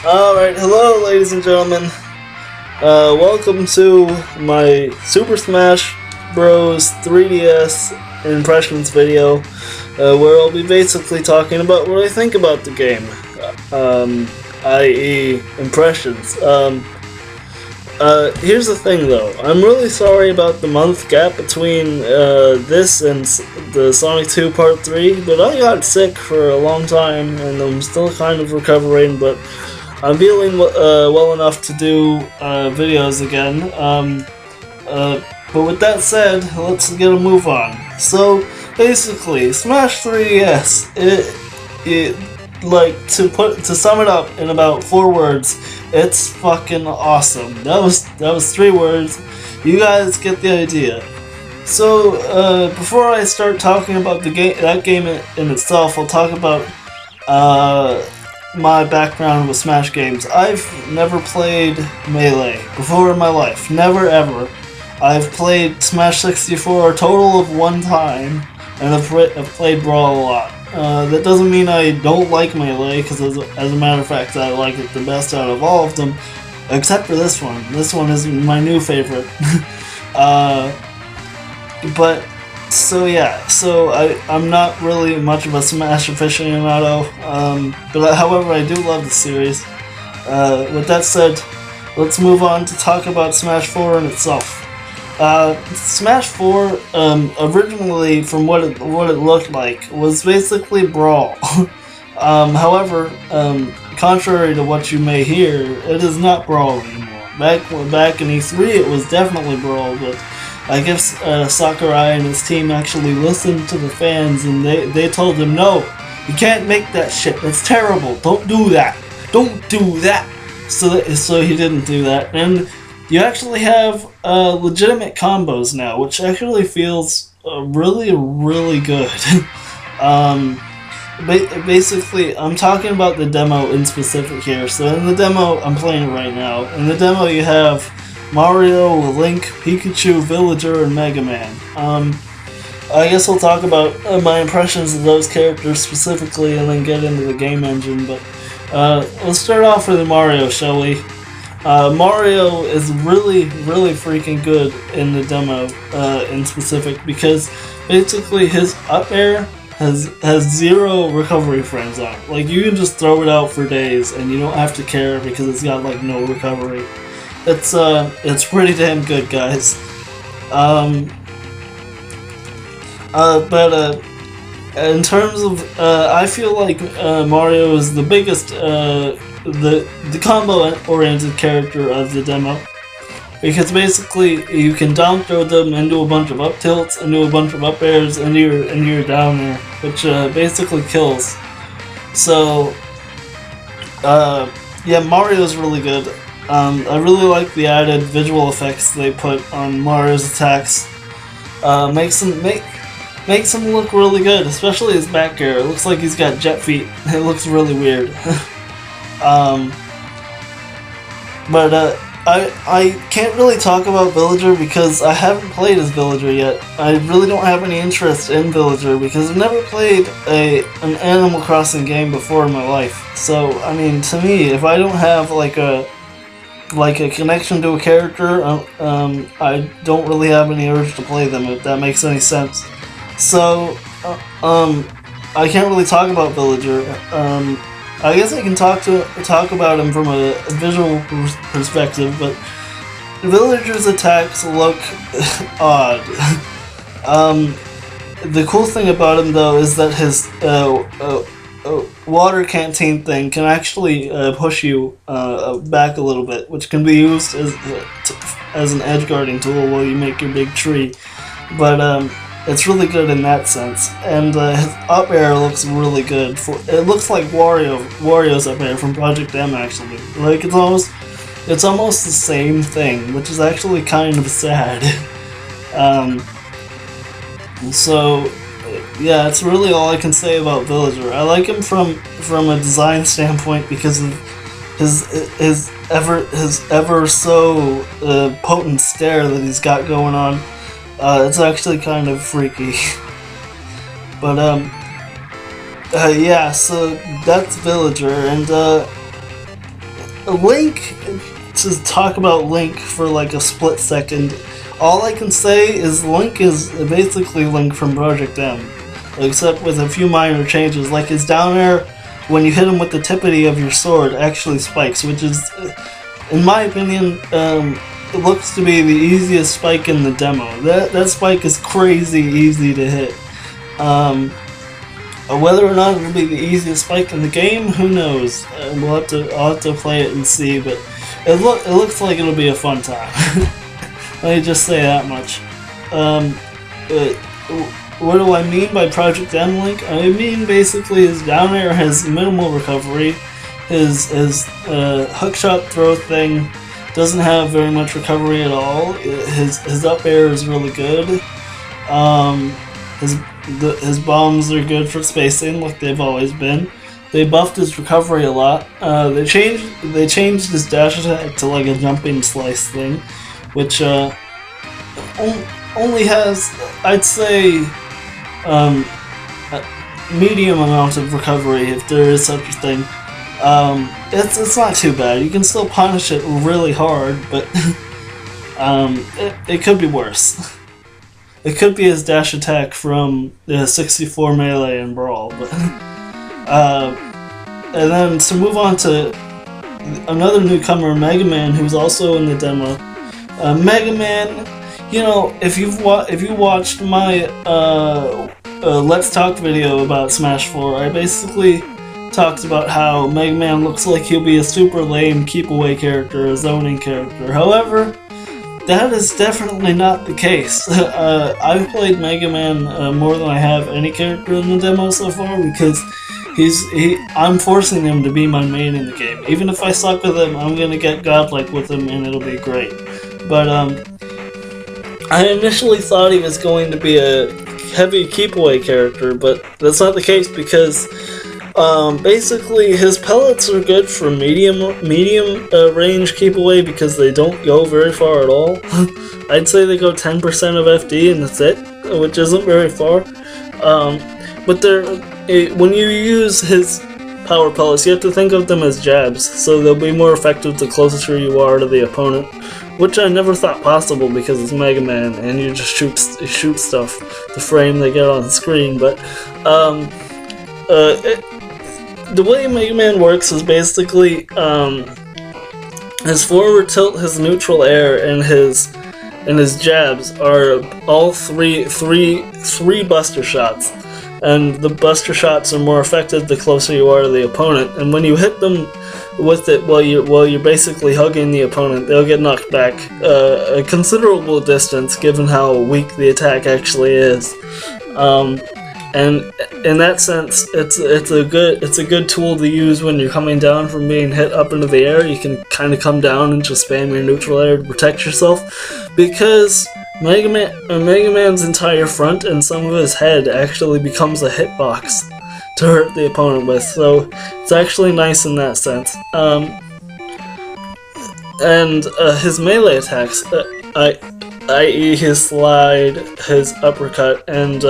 Alright, hello ladies and gentlemen. Welcome to my Super Smash Bros. 3DS impressions video, where I'll be basically talking about what I think about the game, i.e. impressions. Here's the thing though, I'm really sorry about the month gap between this and the Sonic 2 Part 3, but I got sick for a long time and I'm still kind of recovering, but I'm feeling well enough to do videos again. But with that said, let's get a move on. So basically, Smash 3DS, to sum it up in about 4 words, it's fucking awesome. That was 3 words. You guys get the idea. So before I start talking about that game in itself, I'll talk about my background with Smash games. I've never played Melee before in my life. Never ever. I've played Smash 64 a total of 1 time, and I've played Brawl a lot. That doesn't mean I don't like Melee, because as a matter of fact, I like it the best out of all of them, except for this one. This one is my new favorite. So I'm not really much of a Smash aficionado, but however I do love the series. With that said, let's move on to talk about Smash 4 in itself. Smash 4, originally from what it looked like, was basically Brawl. However, contrary to what you may hear, it is not Brawl anymore. Back in E3 it was definitely Brawl, but I guess Sakurai and his team actually listened to the fans, and they told him, no, you can't make that shit, that's terrible, don't do that, so he didn't do that, and you actually have legitimate combos now, which actually feels really, really good. Basically, I'm talking about the demo in specific here. So in the demo, I'm playing it right now. In the demo, you have Mario, Link, Pikachu, Villager, and Mega Man. I guess we'll talk about my impressions of those characters specifically and then get into the game engine, but let's start off with Mario, shall we? Mario is really, really freaking good in the demo in specific, because basically his up air has 0 recovery frames on it. Like, you can just throw it out for days and you don't have to care because it's got like no recovery. It's pretty damn good, guys. But in terms of, I feel like Mario is the biggest, the combo-oriented character of the demo, because basically you can down throw them into a bunch of up tilts, into a bunch of up airs, into your down air, which basically kills. So, yeah, Mario's really good. I really like the added visual effects they put on Mario's attacks. Makes him look really good, especially his back air. It looks like he's got jet feet. It looks really weird. I can't really talk about Villager because I haven't played as Villager yet. I really don't have any interest in Villager because I've never played an Animal Crossing game before in my life. So, I mean, to me, if I don't have like a connection to a character, I don't really have any urge to play them, if that makes any sense. So, I can't really talk about Villager. I guess I can talk about him from a visual perspective, but Villager's attacks look odd. The cool thing about him, though, is that his water canteen thing can actually push you back a little bit, which can be used as an edge guarding tool while you make your big tree. But it's really good in that sense, and his up air looks really good. It looks like Wario's up air from Project M, actually. Like, it's almost the same thing, which is actually kind of sad. So yeah, it's really all I can say about Villager. I like him from a design standpoint because of his ever so potent stare that he's got going on. It's actually kind of freaky. But yeah, so that's Villager, and Link, to talk about Link for like a split second, all I can say is Link is basically Link from Project M, except with a few minor changes, like his down air, when you hit him with the tippity of your sword, actually spikes, which is, in my opinion, it looks to be the easiest spike in the demo. That spike is crazy easy to hit. Whether or not it'll be the easiest spike in the game, who knows? I'll have to play it and see, but it looks like it'll be a fun time. Let me just say that much. What do I mean by Project M Link? I mean basically his down air has minimal recovery. His hookshot throw thing doesn't have very much recovery at all. His up air is really good. His bombs are good for spacing, like they've always been. They buffed his recovery a lot. They changed his dash attack to like a jumping slice thing, which only has, I'd say, a medium amount of recovery, if there is such a thing. It's not too bad. You can still punish it really hard, but it could be worse. It could be his dash attack from the 64 melee in Brawl, but and then to move on to another newcomer, Mega Man, who's also in the demo. Mega Man, you know, if you watched my Let's Talk video about Smash 4, I basically talked about how Mega Man looks like he'll be a super lame keep away character, a zoning character. However, that is definitely not the case. I've played Mega Man more than I have any character in the demo so far because I'm forcing him to be my main in the game. Even if I suck with him, I'm gonna get godlike with him and it'll be great. But I initially thought he was going to be a heavy keep away character, but that's not the case because basically his pellets are good for medium range keep away because they don't go very far at all. I'd say they go 10% of FD and that's it, which isn't very far. But when you use his power pellets, you have to think of them as jabs, so they'll be more effective the closer you are to the opponent, which I never thought possible because it's Mega Man and you just shoot stuff to frame they get on the screen. But the way Mega Man works is basically his forward tilt, his neutral air, and his jabs are all three buster shots. And the buster shots are more effective the closer you are to the opponent. And when you hit them with it while you're basically hugging the opponent, they'll get knocked back a considerable distance, given how weak the attack actually is. And in that sense, it's a good tool to use when you're coming down from being hit up into the air. You can kind of come down and just spam your neutral air to protect yourself, because Mega Man's entire front and some of his head actually becomes a hitbox to hurt the opponent with, so it's actually nice in that sense. And his melee attacks, i.e. his slide, his uppercut, and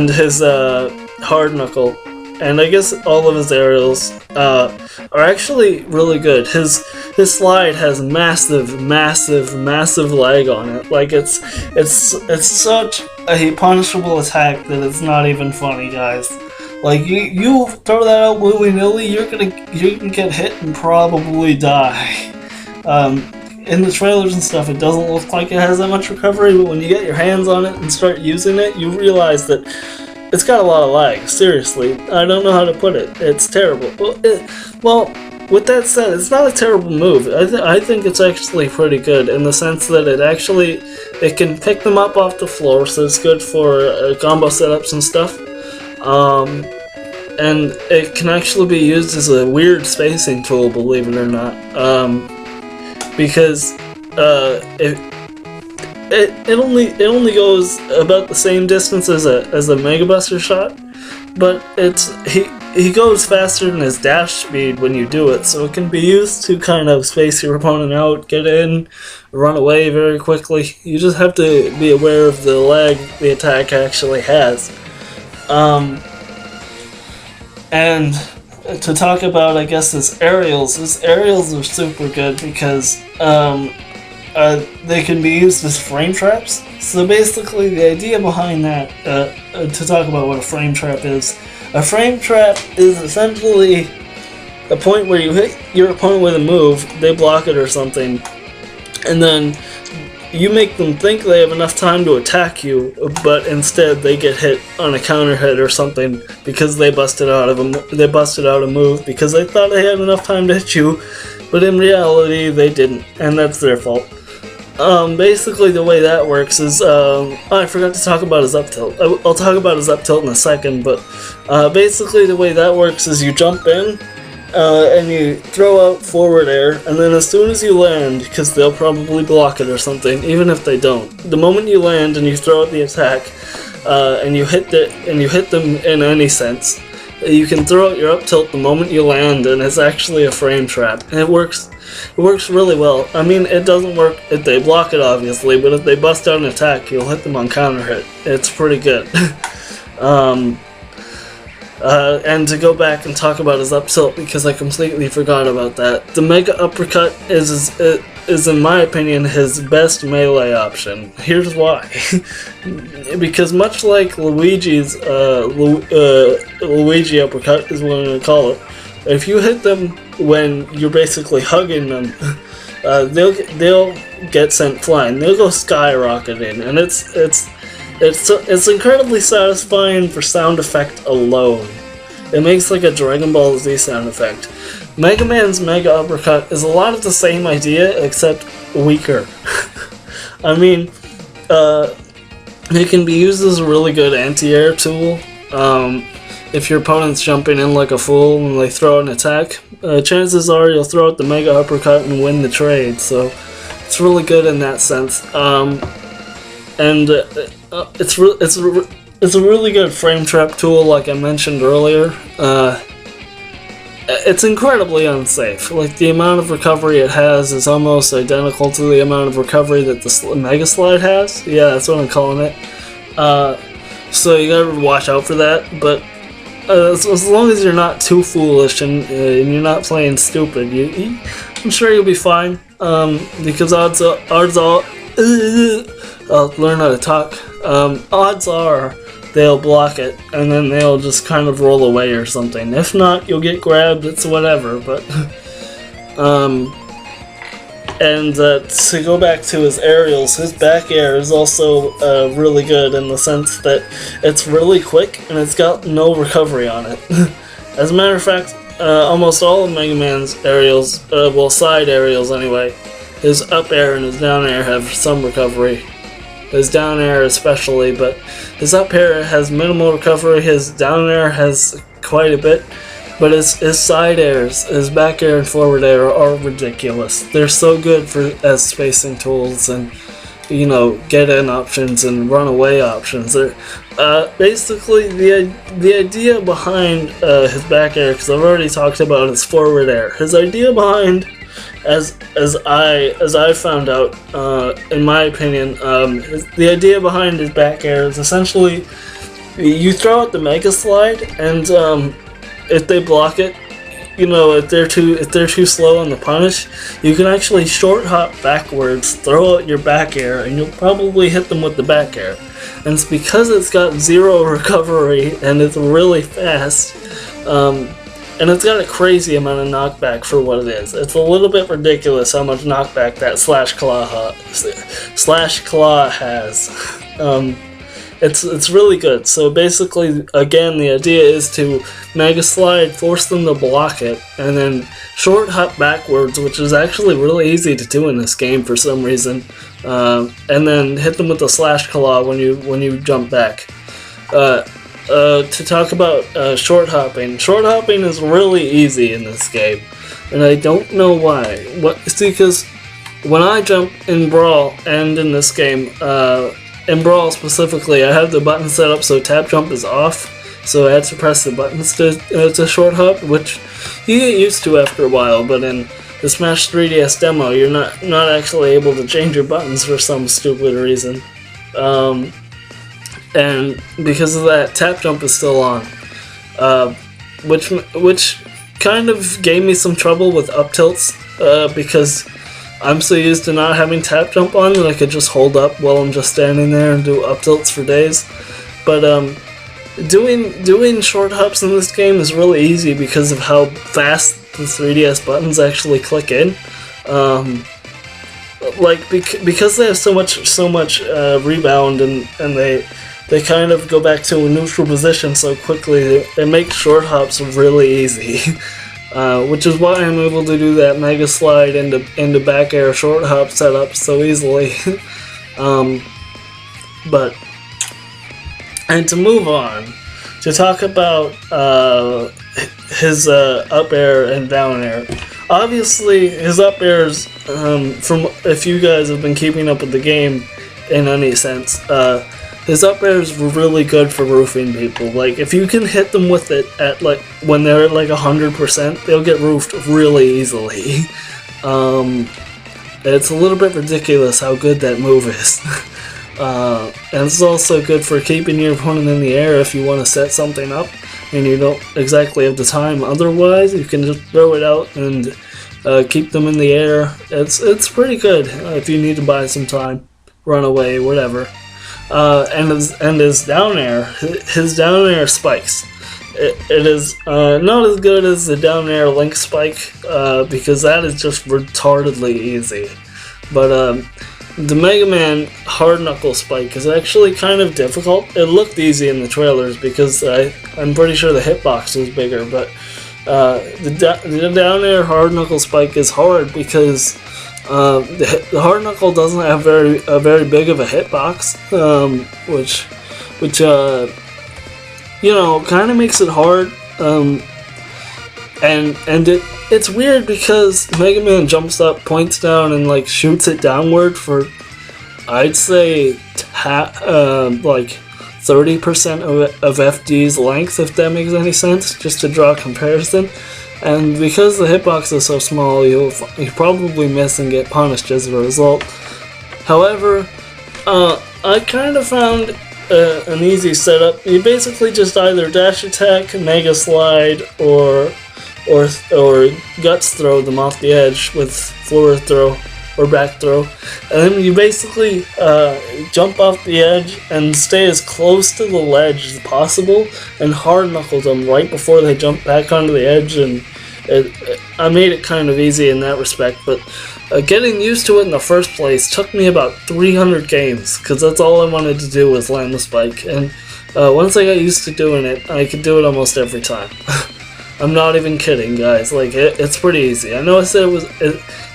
his hard knuckle, and I guess all of his aerials are actually really good. His slide has massive lag on it. Like it's such a punishable attack that it's not even funny, guys. Like you throw that out willy-nilly, you can get hit and probably die. In the trailers and stuff, it doesn't look like it has that much recovery, but when you get your hands on it and start using it, you realize that it's got a lot of lag. Seriously, I don't know how to put it. It's terrible. Well, with that said, it's not a terrible move. I think it's actually pretty good in the sense that it can pick them up off the floor, so it's good for combo setups and stuff. And it can actually be used as a weird spacing tool, believe it or not. Because it only goes about the same distance as a Mega Buster shot, but he goes faster than his dash speed when you do it, so it can be used to kind of space your opponent out, get in, run away very quickly. You just have to be aware of the lag the attack actually has. And to talk about, I guess, his aerials. His aerials are super good because they can be used as frame traps. So basically, the idea behind that, to talk about what a frame trap is, a frame trap is essentially a point where you hit your opponent with a move, they block it or something, and then you make them think they have enough time to attack you, but instead they get hit on a counter hit or something because they busted out a move because they thought they had enough time to hit you, but in reality they didn't, and that's their fault. Basically the way that works is, I forgot to talk about his up tilt. I'll talk about his up tilt in a second, but basically the way that works is you jump in, and you throw out forward air, and then as soon as you land, because they'll probably block it or something, even if they don't, the moment you land and you throw out the attack, and you hit them in any sense, you can throw out your up tilt the moment you land, and it's actually a frame trap. And it works really well. I mean, it doesn't work if they block it, obviously, but if they bust out an attack, you'll hit them on counter hit. It's pretty good. And to go back and talk about his up tilt, because I completely forgot about that. The Mega Uppercut is in my opinion, his best melee option. Here's why. Because much like Luigi's, Luigi Uppercut is what I'm going to call it, if you hit them when you're basically hugging them, they'll get sent flying. They'll go skyrocketing, and it's incredibly satisfying for sound effect alone. It makes like a Dragon Ball Z sound effect. Mega Man's Mega Uppercut is a lot of the same idea, except weaker. I mean, it can be used as a really good anti-air tool. If your opponent's jumping in like a fool and they throw an attack, chances are you'll throw out the Mega Uppercut and win the trade, so it's really good in that sense. It's a really good frame trap tool, like I mentioned earlier. It's incredibly unsafe. Like, the amount of recovery it has is almost identical to the amount of recovery that the Mega Slide has. Yeah, that's what I'm calling it. So you gotta watch out for that, but as long as you're not too foolish and you're not playing stupid, I'm sure you'll be fine. Because odds are, I'll learn how to talk. Odds are they'll block it, and then they'll just kind of roll away or something. If not, you'll get grabbed, it's whatever, but... to go back to his aerials, his back air is also really good in the sense that it's really quick, and it's got no recovery on it. As a matter of fact, almost all of Mega Man's aerials, side aerials anyway, his up air and his down air have some recovery. His down air especially, but his up air has minimal recovery, his down air has quite a bit, but his side airs, his back air and forward air are ridiculous. They're so good as spacing tools and, get in options and run away options. Basically, the idea behind his back air, because I've already talked about his forward air, his idea behind, as I found out, in my opinion, the idea behind his back air is essentially you throw out the Mega Slide, and if they block it, if they're too slow on the punish, you can actually short hop backwards, throw out your back air, and you'll probably hit them with the back air. And it's because it's got zero recovery and it's really fast. And it's got a crazy amount of knockback for what it is. It's a little bit ridiculous how much knockback that Slash Claw has. It's really good. So basically, again, the idea is to Mega Slide, force them to block it, and then short hop backwards, which is actually really easy to do in this game for some reason, and then hit them with the Slash Claw when you jump back. To talk about short hopping. Short hopping is really easy in this game, and I don't know why. Because when I jump in Brawl and in this game, in Brawl specifically, I have the button set up so tap jump is off, so I had to press the buttons to short hop, which you get used to after a while, but in the Smash 3DS demo, you're not actually able to change your buttons for some stupid reason. And because of that, tap jump is still on, which kind of gave me some trouble with up tilts because I'm so used to not having tap jump on that I could just hold up while I'm just standing there and do up tilts for days. But doing short hops in this game is really easy because of how fast the 3DS buttons actually click in. Because they have so much rebound and they kind of go back to a neutral position so quickly, it makes short hops really easy. Which is why I'm able to do that Mega Slide into back air short hop setup so easily. And to move on, to talk about his up air and down air. Obviously, his up airs, from if you guys have been keeping up with the game in any sense, his up airs were really good for roofing people. Like, if you can hit them with it at like when they're at like 100%, they'll get roofed really easily. It's a little bit ridiculous how good that move is. And it's also good for keeping your opponent in the air if you want to set something up and you don't exactly have the time. Otherwise, you can just throw it out and keep them in the air. It's pretty good if you need to buy some time, run away, whatever. And his down air, spikes. It is not as good as the down air Link spike because that is just retardedly easy. But the Mega Man hard knuckle spike is actually kind of difficult. It looked easy in the trailers because I'm pretty sure the hitbox was bigger, but the down air hard knuckle spike is hard because the hard knuckle doesn't have a very big of a hitbox, which kind of makes it hard. And it's weird because Mega Man jumps up, points down, and like shoots it downward for, I'd say, like 30% of FD's length, if that makes any sense, just to draw a comparison. And because the hitbox is so small, you probably miss and get punished as a result. However, I kind of found an easy setup. You basically just either dash attack, Mega Slide, or Guts throw them off the edge with forward throw or back throw. And then you basically jump off the edge and stay as close to the ledge as possible and hard knuckle them right before they jump back onto the edge. And I made it kind of easy in that respect, but getting used to it in the first place took me about 300 games because that's all I wanted to do was land the spike. And once I got used to doing it, I could do it almost every time. I'm not even kidding, guys. Like it's pretty easy. I know I said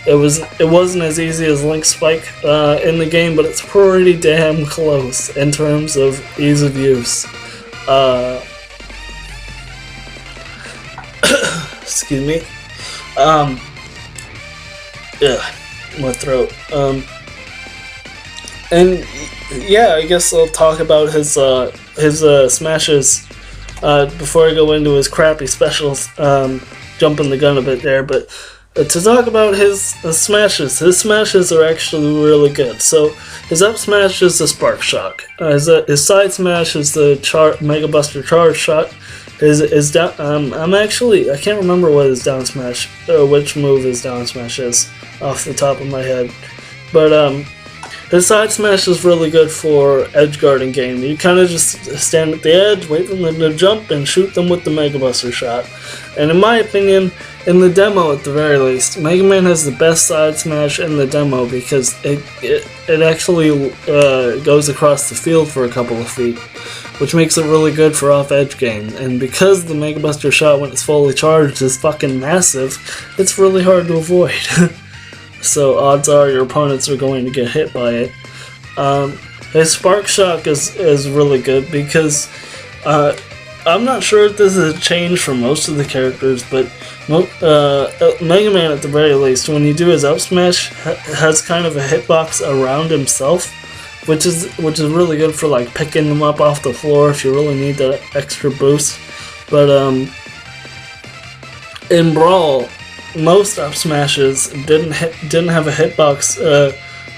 it wasn't as easy as Link Spike in the game, but it's pretty damn close in terms of ease of use. Excuse me. Yeah, my throat. And yeah, I guess I'll talk about his smashes. Before I go into his crappy specials, jumping the gun a bit there, but to talk about his smashes are actually really good. So his up smash is the Spark Shock. His side smash is the Mega Buster Charge Shot. His down, I can't remember what his down smash, which move his down smash is off the top of my head, but his side smash is really good for edge guarding game. You kind of just stand at the edge, wait for them to jump, and shoot them with the Mega Buster shot. And in my opinion, in the demo at the very least, Mega Man has the best side smash in the demo because it actually goes across the field for a couple of feet, which makes it really good for off-edge game. And because the Mega Buster shot when it's fully charged is fucking massive, it's really hard to avoid. So odds are your opponents are going to get hit by it. His Spark Shock is really good because I'm not sure if this is a change for most of the characters, but Mega Man at the very least, when you do his up smash, has kind of a hitbox around himself, which is really good for like picking them up off the floor if you really need that extra boost. But in Brawl, most up smashes didn't have a hitbox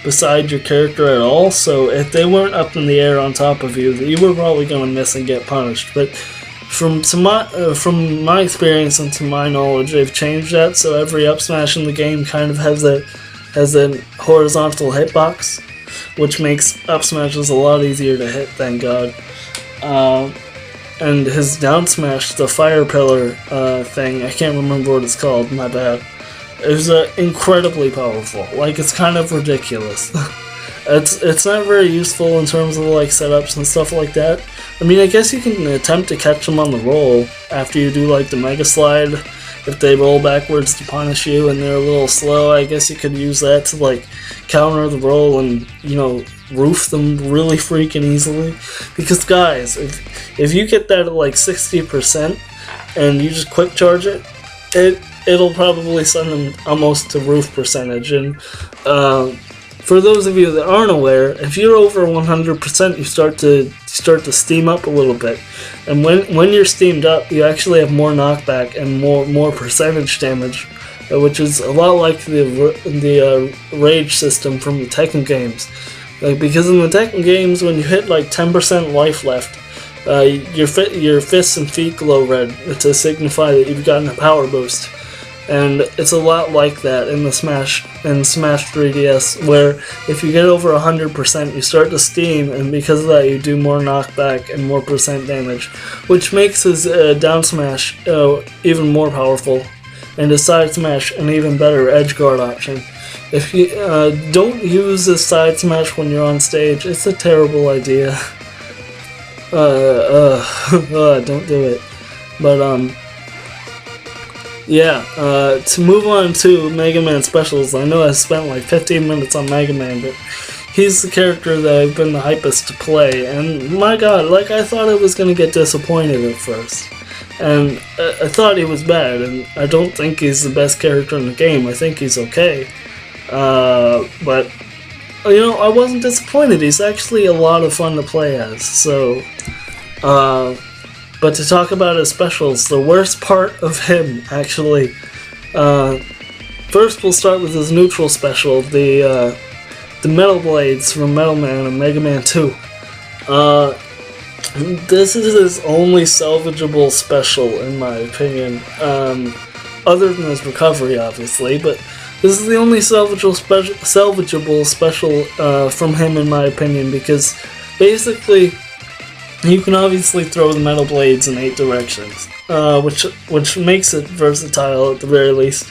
beside your character at all, so if they weren't up in the air on top of you, you were probably going to miss and get punished. But from my experience and to my knowledge, they've changed that so every up smash in the game kind of has a horizontal hitbox, which makes up smashes a lot easier to hit. Thank God. And his down smash, the fire pillar thing, I can't remember what it's called. My bad. Is incredibly powerful. Like, it's kind of ridiculous. It's not very useful in terms of like setups and stuff like that. I mean, I guess you can attempt to catch them on the roll after you do like the Mega Slide. If they roll backwards to punish you and they're a little slow, I guess you could use that to like counter the roll and, you know, roof them really freaking easily. Because guys, if you get that at like 60% and you just quick charge it, it'll probably send them almost to roof percentage. And for those of you that aren't aware, if you're over 100%, you start to steam up a little bit, and when you're steamed up, you actually have more knockback and more percentage damage, which is a lot like the rage system from the Tekken games. Like, because in the Tekken games, when you hit like 10% life left, your fists and feet glow red to signify that you've gotten a power boost. And it's a lot like that in Smash 3DS, where if you get over 100%, you start to steam, and because of that, you do more knockback and more percent damage, which makes his down smash even more powerful, and his side smash an even better edge guard option. If you don't use the side smash when you're on stage, it's a terrible idea. Don't do it. But yeah, to move on to Mega Man Specials, I know I spent like 15 minutes on Mega Man, but he's the character that I've been the hypest to play, and my god, like, I thought I was gonna get disappointed at first, and I thought he was bad, and I don't think he's the best character in the game. I think he's okay, but, you know, I wasn't disappointed. He's actually a lot of fun to play as, so, but to talk about his specials, the worst part of him, actually, first we'll start with his neutral special, the Metal Blades from Metal Man and Mega Man 2. This is his only salvageable special, in my opinion, other than his recovery, obviously, but this is the only salvageable special from him, in my opinion, because basically, you can obviously throw the metal blades in 8 directions, which makes it versatile at the very least.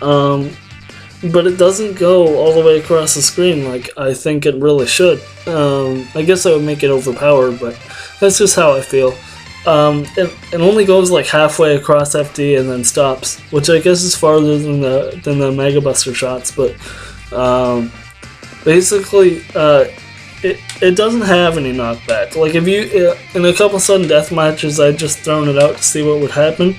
But it doesn't go all the way across the screen like I think it really should. I guess that would make it overpowered, but that's just how I feel. It only goes like halfway across FD and then stops, which I guess is farther than the Mega Buster shots, but basically, it doesn't have any knockback. Like, if you, in a couple sudden death matches, I'd just thrown it out to see what would happen.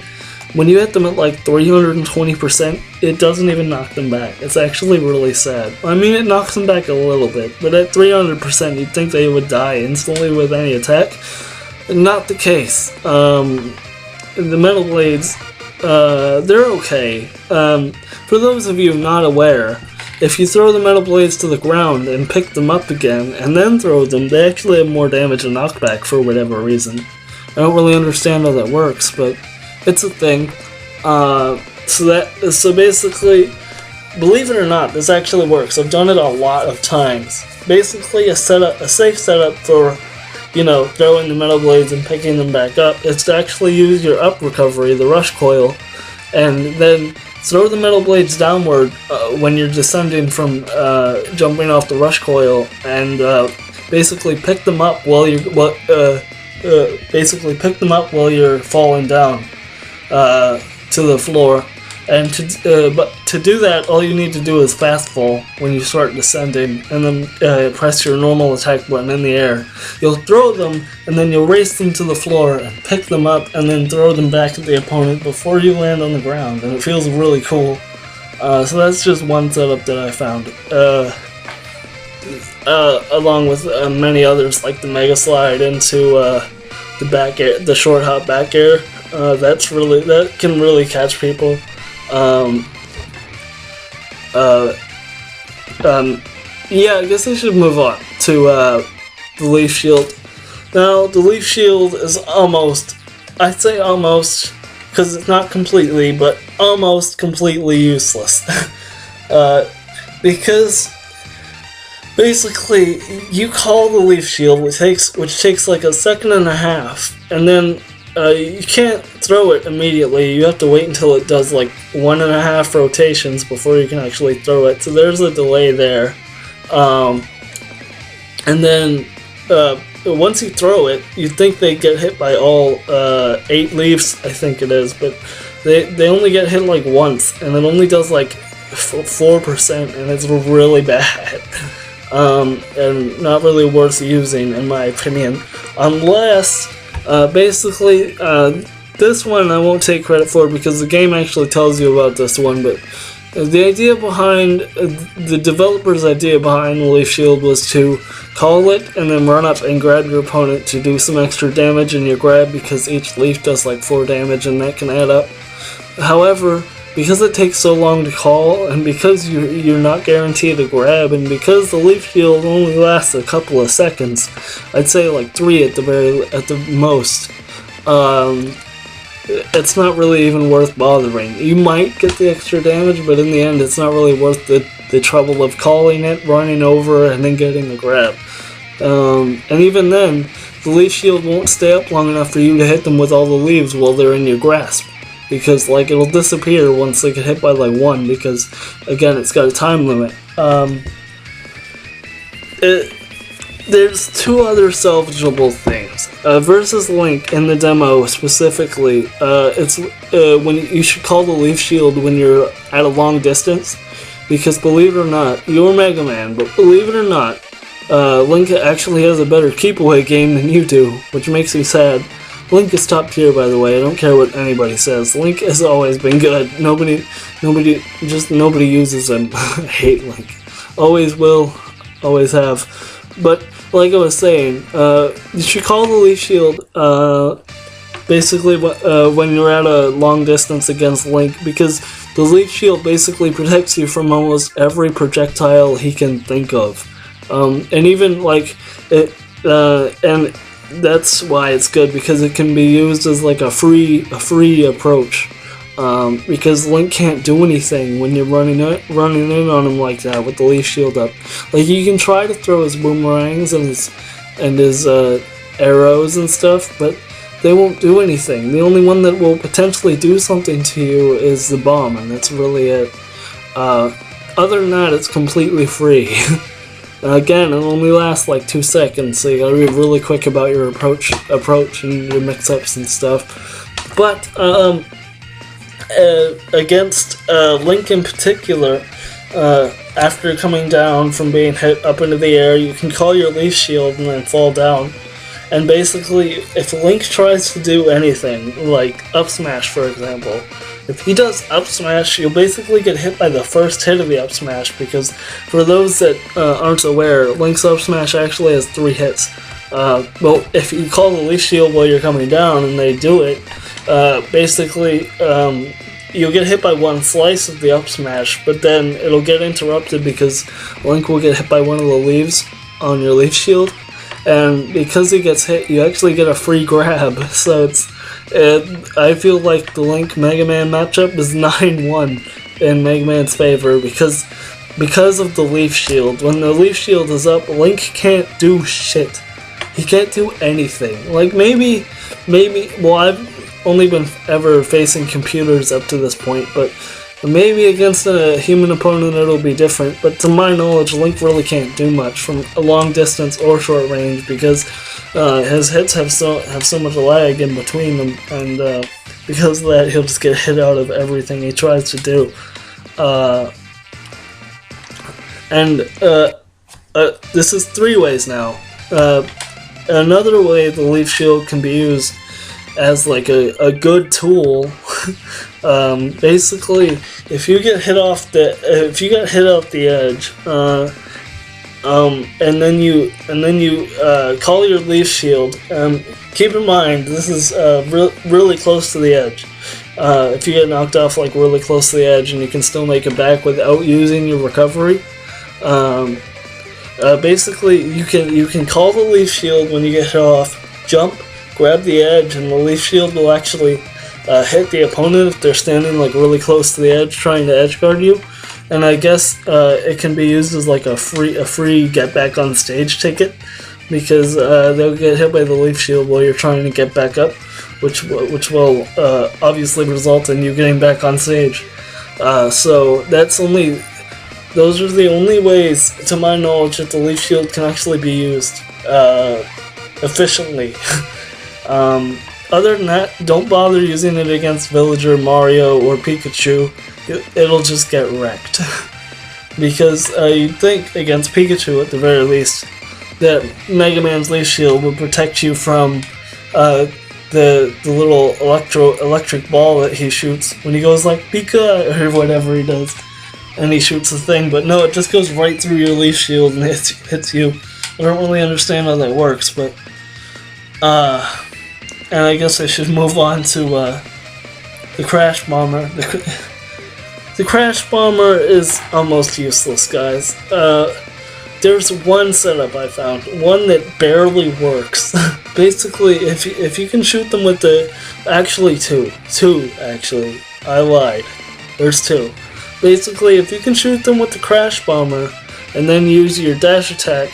When you hit them at like 320%, it doesn't even knock them back. It's actually really sad. I mean, it knocks them back a little bit, but at 300%, you'd think they would die instantly with any attack. Not the case. The Metal Blades, they're okay. For those of you not aware, if you throw the Metal Blades to the ground and pick them up again, and then throw them, they actually have more damage and knockback for whatever reason. I don't really understand how that works, but it's a thing. So basically, believe it or not, this actually works. I've done it a lot of times. Basically, a safe setup for, you know, throwing the Metal Blades and picking them back up is to actually use your up recovery, the Rush Coil, and then throw the Metal Blades downward when you're descending from jumping off the Rush Coil, and basically pick them up while you're falling down to the floor. And to do that, all you need to do is fast fall when you start descending, and then press your normal attack button in the air. You'll throw them, and then you'll race them to the floor and pick them up, and then throw them back at the opponent before you land on the ground, and it feels really cool. So that's just one setup that I found, along with many others like the Mega Slide into the back air, the short hop back air. That can really catch people. Yeah, I guess I should move on to the Leaf Shield. Now, the Leaf Shield is almost I'd say almost, because it's not completely, but almost completely useless. Because basically you call the Leaf Shield, which takes like a second and a half, and then you can't throw it immediately. You have to wait until it does like 1.5 rotations before you can actually throw it. So there's a delay there. And then once you throw it, you'd think they get hit by all 8 leaves, I think it is, but they only get hit like once, and it only does like 4%, and it's really bad. And not really worth using, in my opinion, unless basically this one I won't take credit for because the game actually tells you about this one, but the idea behind the developer's idea behind the Leaf Shield was to call it and then run up and grab your opponent to do some extra damage in your grab, because each leaf does like 4 damage and that can add up. However, because it takes so long to call, and because you're not guaranteed a grab, and because the Leaf Shield only lasts a couple of seconds, I'd say like 3 at the most, it's not really even worth bothering. You might get the extra damage, but in the end it's not really worth the trouble of calling it, running over, and then getting the grab. And even then, the Leaf Shield won't stay up long enough for you to hit them with all the leaves while they're in your grasp. Because like it'll disappear once they get hit by like 1, because again it's got a time limit. There's 2 other salvageable things. Versus Link in the demo specifically, it's when you should call the Leaf Shield when you're at a long distance, because believe it or not, you're Mega Man, but believe it or not, Link actually has a better keep away game than you do, which makes me sad. Link is top tier, by the way. I don't care what anybody says. Link has always been good. Nobody uses him. I hate Link. Always will, always have. But like I was saying, you should call the Leaf Shield basically when you're at a long distance against Link, because the Leaf Shield basically protects you from almost every projectile he can think of, and even like it, and that's why it's good, because it can be used as like a free approach. Because Link can't do anything when you're running in on him like that with the Leaf Shield up. Like, you can try to throw his boomerangs and his arrows and stuff, but they won't do anything. The only one that will potentially do something to you is the bomb, and that's really it. Other than that, it's completely free. Again, it only lasts like 2 seconds, so you gotta be really quick about your approach and your mix-ups and stuff. But against Link in particular, after coming down from being hit up into the air, you can call your Leaf Shield and then fall down. And basically, if Link tries to do anything, like up smash for example, if he does up smash, you'll basically get hit by the first hit of the up smash, because for those that aren't aware, Link's up smash actually has 3 hits. Well, if you call the Leaf Shield while you're coming down and they do it, basically you'll get hit by 1 slice of the up smash, but then it'll get interrupted because Link will get hit by one of the leaves on your Leaf Shield, and because he gets hit, you actually get a free grab. So I feel like the Link Mega Man matchup is 9-1 in Mega Man's favor, because of the Leaf Shield. When the Leaf Shield is up, Link can't do shit. He can't do anything. Like, maybe, well, I've only been ever facing computers up to this point, but maybe against a human opponent it'll be different. But to my knowledge, Link really can't do much from a long distance or short range, because his hits have so much lag in between them, and because of that, he'll just get hit out of everything he tries to do. This is 3 ways now. Another way the Leaf Shield can be used as like a good tool, basically, if you get hit off the edge, and then you call your Leaf Shield. Keep in mind, this is really close to the edge. If you get knocked off like really close to the edge, and you can still make it back without using your recovery. Basically, you can call the Leaf Shield when you get hit off, jump, grab the edge, and the Leaf Shield will actually hit the opponent if they're standing like really close to the edge trying to edge guard you. And I guess it can be used as like a free get back on stage ticket, because they'll get hit by the Leaf Shield while you're trying to get back up, which will obviously result in you getting back on stage. So those are the only ways, to my knowledge, that the Leaf Shield can actually be used efficiently. Other than that, don't bother using it against Villager, Mario, or Pikachu. It'll just get wrecked. Because you'd think against Pikachu, at the very least, that Mega Man's Leaf Shield would protect you from the little electric ball that he shoots when he goes like Pika or whatever he does, and he shoots the thing. But no, it just goes right through your Leaf Shield and hits you. I don't really understand how that works, but and I guess I should move on to the Crash Bomber. The Crash Bomber is almost useless, guys. There's one setup I found, one that barely works. Basically, if you can shoot them with actually two, actually, I lied. There's two. Basically, if you can shoot them with the Crash Bomber and then use your dash attack,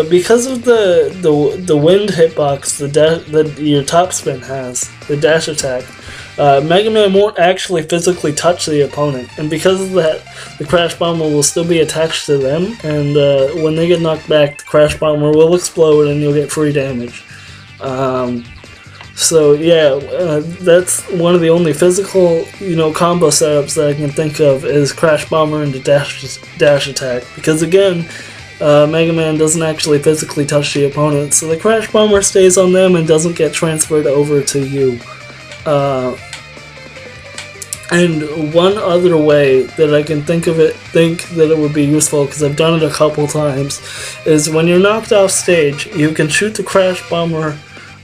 because of the wind hitbox that your top spin has, the dash attack, Mega Man won't actually physically touch the opponent, and because of that, the Crash Bomber will still be attached to them, and when they get knocked back, the Crash Bomber will explode and you'll get free damage. So yeah, that's one of the only physical, combo setups that I can think of is Crash Bomber into dash attack, because again, Mega Man doesn't actually physically touch the opponent, so the Crash Bomber stays on them and doesn't get transferred over to you. And one other way that I can think that it would be useful, because I've done it a couple times, is when you're knocked off stage, you can shoot the Crash Bomber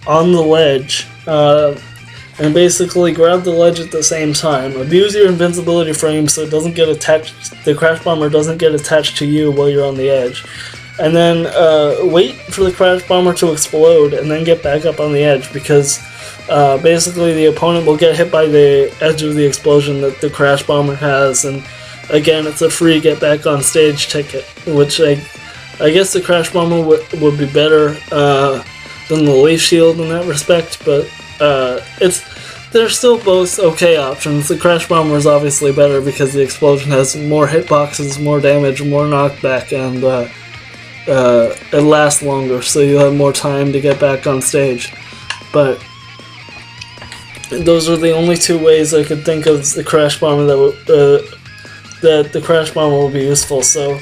on the ledge, and basically grab the ledge at the same time. Abuse your invincibility frame so it doesn't get attached. The Crash Bomber doesn't get attached to you while you're on the edge. And then wait for the Crash Bomber to explode, and then get back up on the edge, because basically the opponent will get hit by the edge of the explosion that the Crash Bomber has, and again, it's a free get back on stage ticket, which I guess the Crash Bomber would be better than the Leaf Shield in that respect, but they're still both okay options. The Crash Bomber is obviously better because the explosion has more hitboxes, more damage, more knockback, and it lasts longer, so you have more time to get back on stage. But those are the only two ways I could think of the Crash Bomber that the Crash Bomber will be useful. So,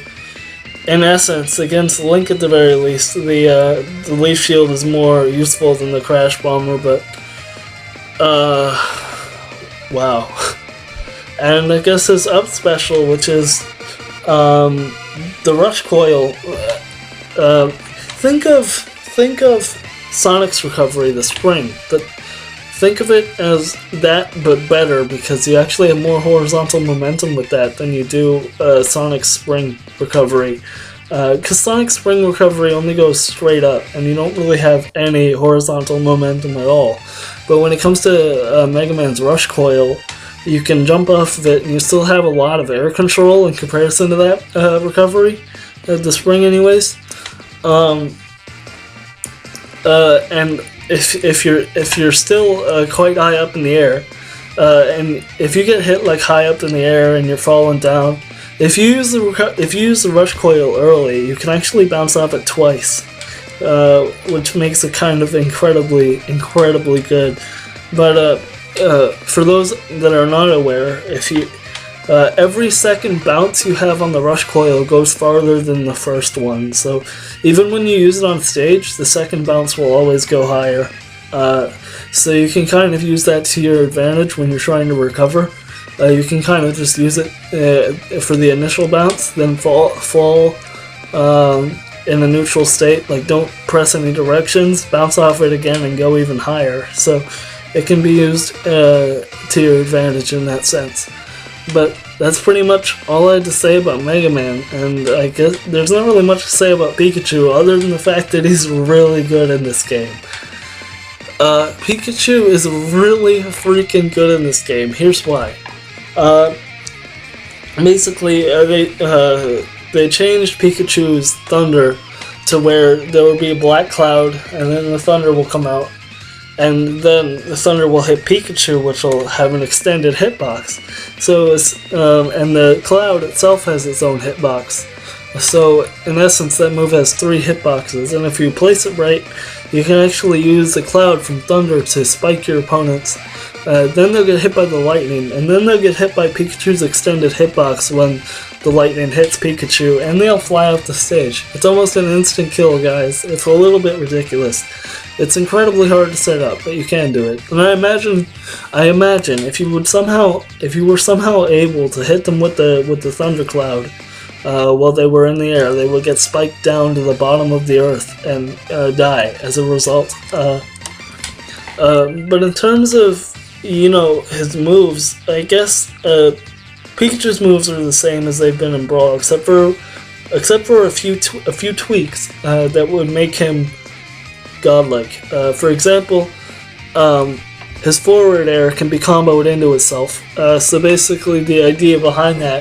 in essence, against Link at the very least, the Leaf Shield is more useful than the Crash Bomber. But wow. And I guess his up special, which is the Rush Coil. Think of Sonic's Recovery, the spring, but think of it as that, but better, because you actually have more horizontal momentum with that than you do Sonic's Spring Recovery. Because Sonic's Spring Recovery only goes straight up, and you don't really have any horizontal momentum at all. But when it comes to Mega Man's Rush Coil, you can jump off of it, and you still have a lot of air control in comparison to that recovery, the spring anyways. And if you're still quite high up in the air, and if you get hit like high up in the air and you're falling down, if you use the Rush Coil early, you can actually bounce off it twice, which makes it kind of incredibly good. But for those that are not aware, every second bounce you have on the Rush Coil goes farther than the first one, so even when you use it on stage, the second bounce will always go higher. So you can kind of use that to your advantage when you're trying to recover. You can kind of just use it for the initial bounce, then fall in a neutral state, like don't press any directions, bounce off it again and go even higher. So it can be used to your advantage in that sense. But that's pretty much all I had to say about Mega Man, and I guess there's not really much to say about Pikachu other than the fact that he's really good in this game. Pikachu is really freaking good in this game. Here's why. Basically, they changed Pikachu's Thunder to where there will be a black cloud, and then the Thunder will come out, and then the Thunder will hit Pikachu, which will have an extended hitbox. So and the cloud itself has its own hitbox. So in essence, that move has 3 hitboxes, and if you place it right, you can actually use the cloud from Thunder to spike your opponents. Then they'll get hit by the lightning, and then they'll get hit by Pikachu's extended hitbox when the lightning hits Pikachu, and they'll fly off the stage. It's almost an instant kill, guys. It's a little bit ridiculous. It's incredibly hard to set up, but you can do it. And I imagine if you were somehow able to hit them with the thundercloud while they were in the air, they would get spiked down to the bottom of the earth and die as a result. But in terms of his moves, I guess Pikachu's moves are the same as they've been in Brawl, except for a few tweaks that would make him godlike. For example, his forward air can be comboed into itself. So basically, the idea behind that